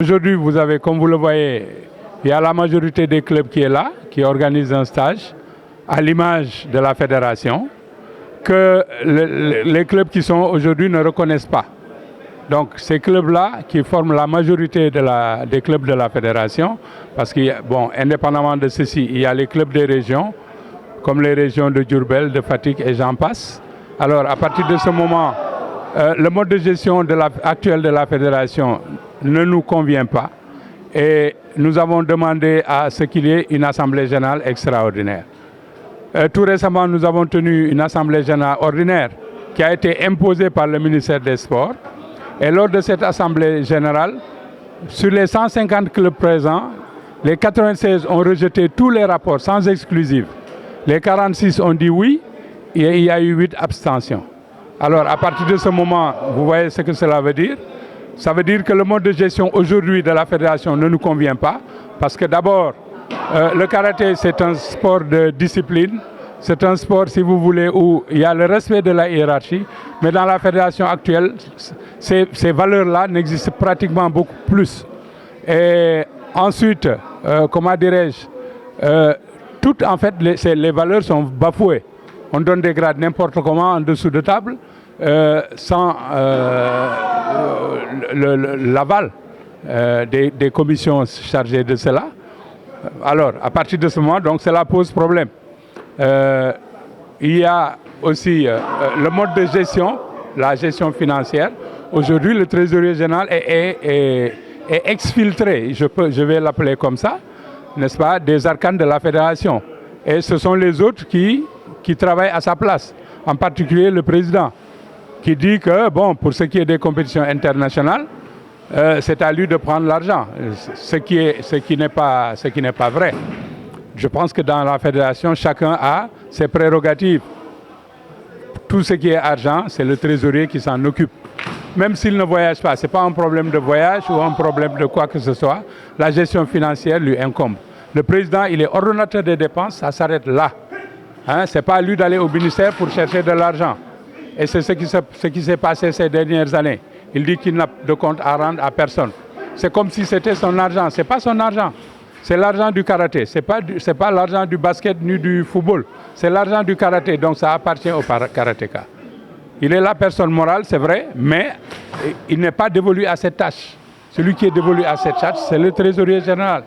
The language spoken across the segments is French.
Aujourd'hui, vous avez, comme vous le voyez, il y a la majorité des clubs qui est là, qui organise un stage, à l'image de la fédération, que les clubs qui sont aujourd'hui ne reconnaissent pas. Donc ces clubs-là, qui forment la majorité des clubs de la fédération, parce que, bon, indépendamment de ceci, il y a les clubs des régions, comme les régions de Diourbel, de Fatick et j'en passe. Alors à partir de ce moment, le mode de gestion actuel de la fédération ne nous convient pas et nous avons demandé à ce qu'il y ait une assemblée générale extraordinaire. Tout récemment, nous avons tenu une assemblée générale ordinaire qui a été imposée par le ministère des Sports. Et lors de cette assemblée générale, sur les 150 clubs présents, les 96 ont rejeté tous les rapports sans exclusive. Les 46 ont dit oui et il y a eu 8 abstentions. Alors à partir de ce moment, vous voyez ce que cela veut dire. Ça veut dire que le mode de gestion aujourd'hui de la fédération ne nous convient pas parce que d'abord, le karaté c'est un sport de discipline, c'est un sport si vous voulez où il y a le respect de la hiérarchie, mais dans la fédération actuelle, ces valeurs-là n'existent pratiquement beaucoup plus. Et ensuite, comment dirais-je, toutes en fait les valeurs sont bafouées. On donne des grades n'importe comment en dessous de table, sans l'aval des commissions chargées de cela. Alors, à partir de ce moment, donc, cela pose problème. Il y a aussi le mode de gestion, la gestion financière. Aujourd'hui, le trésorier général est exfiltré, je vais l'appeler comme ça, n'est-ce pas, des arcanes de la fédération. Et ce sont les autres qui travaillent à sa place, en particulier le président, qui dit que, bon, pour ce qui est des compétitions internationales, c'est à lui de prendre l'argent, ce qui n'est pas vrai. Je pense que dans la fédération, chacun a ses prérogatives. Tout ce qui est argent, c'est le trésorier qui s'en occupe. Même s'il ne voyage pas, ce n'est pas un problème de voyage ou un problème de quoi que ce soit, la gestion financière lui incombe. Le président, il est ordonnateur des dépenses, ça s'arrête là. Hein, ce n'est pas à lui d'aller au ministère pour chercher de l'argent. Et c'est ce qui s'est passé ces dernières années. Il dit qu'il n'a de compte à rendre à personne. C'est comme si c'était son argent. Ce n'est pas son argent. C'est l'argent du karaté. Ce n'est pas l'argent du basket ni du football. C'est l'argent du karaté. Donc ça appartient au karatéka. Il est la personne morale, c'est vrai, mais il n'est pas dévolu à cette tâche. Celui qui est dévolu à cette tâche, c'est le trésorier général.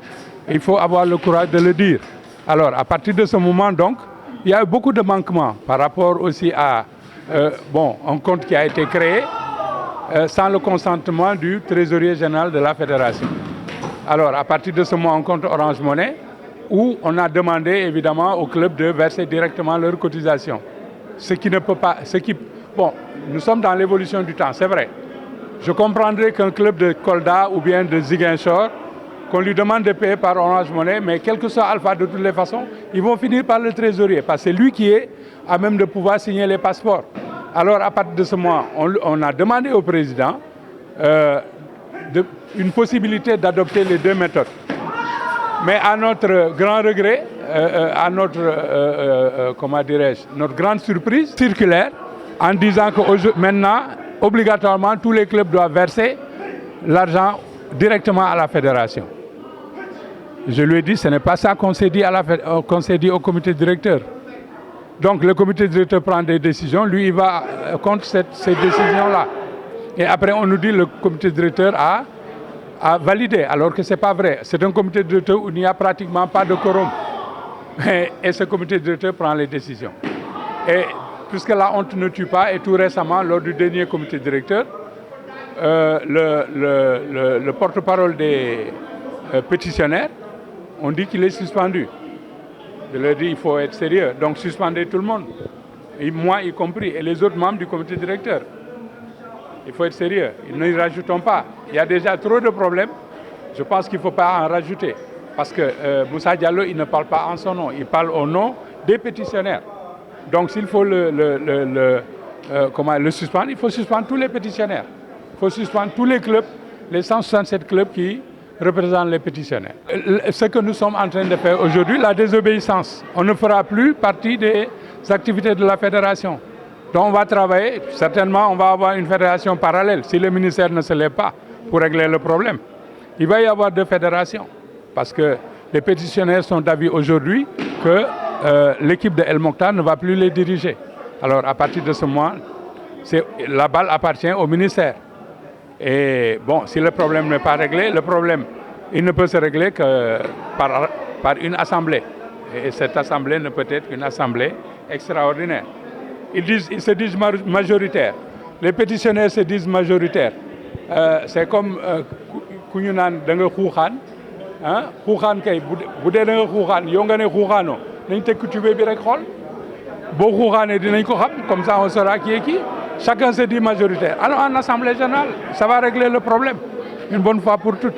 Il faut avoir le courage de le dire. Alors, à partir de ce moment, donc, il y a eu beaucoup de manquements par rapport aussi à un compte qui a été créé sans le consentement du trésorier général de la fédération. Alors, à partir de ce moment, un compte Orange Money, où on a demandé évidemment au club de verser directement leur cotisation. Ce qui ne peut pas... Bon, nous sommes dans l'évolution du temps, c'est vrai. Je comprendrais qu'un club de Kolda ou bien de Ziguinchor, qu'on lui demande de payer par Orange Money, mais quel que soit Alpha, de toutes les façons, ils vont finir par le trésorier, parce que c'est lui qui est à même de pouvoir signer les passeports. Alors, à partir de ce moment, on a demandé au président une possibilité d'adopter les deux méthodes. Mais à notre grand regret, à notre, comment dirais-je, notre grande surprise circulaire, en disant que maintenant, obligatoirement, tous les clubs doivent verser l'argent directement à la fédération. Je lui ai dit, ce n'est pas ça qu'on s'est dit, au comité directeur. Donc le comité directeur prend des décisions, lui il va contre ces décisions-là. Et après on nous dit que le comité directeur a validé, alors que ce n'est pas vrai. C'est un comité directeur où il n'y a pratiquement pas de quorum. Et ce comité directeur prend les décisions. Et puisque la honte ne tue pas, et tout récemment, lors du dernier comité directeur, le porte-parole des pétitionnaires, on dit qu'il est suspendu. Je leur dis, il faut être sérieux. Donc suspendez tout le monde, et moi y compris, et les autres membres du comité directeur. Il faut être sérieux. Ne rajoutons pas. Il y a déjà trop de problèmes. Je pense qu'il ne faut pas en rajouter. Parce que Moussa Diallo, il ne parle pas en son nom. Il parle au nom des pétitionnaires. Donc s'il faut le suspendre, il faut suspendre tous les pétitionnaires. Il faut suspendre tous les clubs, les 167 clubs qui représentent les pétitionnaires. Ce que nous sommes en train de faire aujourd'hui, la désobéissance. On ne fera plus partie des activités de la fédération. Donc on va travailler, certainement on va avoir une fédération parallèle, si le ministère ne se lève pas pour régler le problème. il va y avoir deux fédérations. Parce que les pétitionnaires sont d'avis aujourd'hui que l'équipe de El Mokhtar ne va plus les diriger. Alors à partir de ce moment, la balle appartient au ministère. Et bon, si le problème n'est pas réglé, le problème, il ne peut se régler que par une assemblée. Et cette assemblée ne peut être qu'une assemblée extraordinaire. Ils se disent majoritaires. Les pétitionnaires se disent majoritaires. C'est comme ku ñu naan da nga xuuxaan ah xuuxaan kay bu dee da nga xuuxaan yow nga ne xuuxaanoo nañ tekk tubéy bi rek xool boo xuuxaanee dinañ ko xam comme ça on saura qui est qui. Chacun se dit majoritaire. Alors en assemblée générale, ça va régler le problème une bonne fois pour toutes.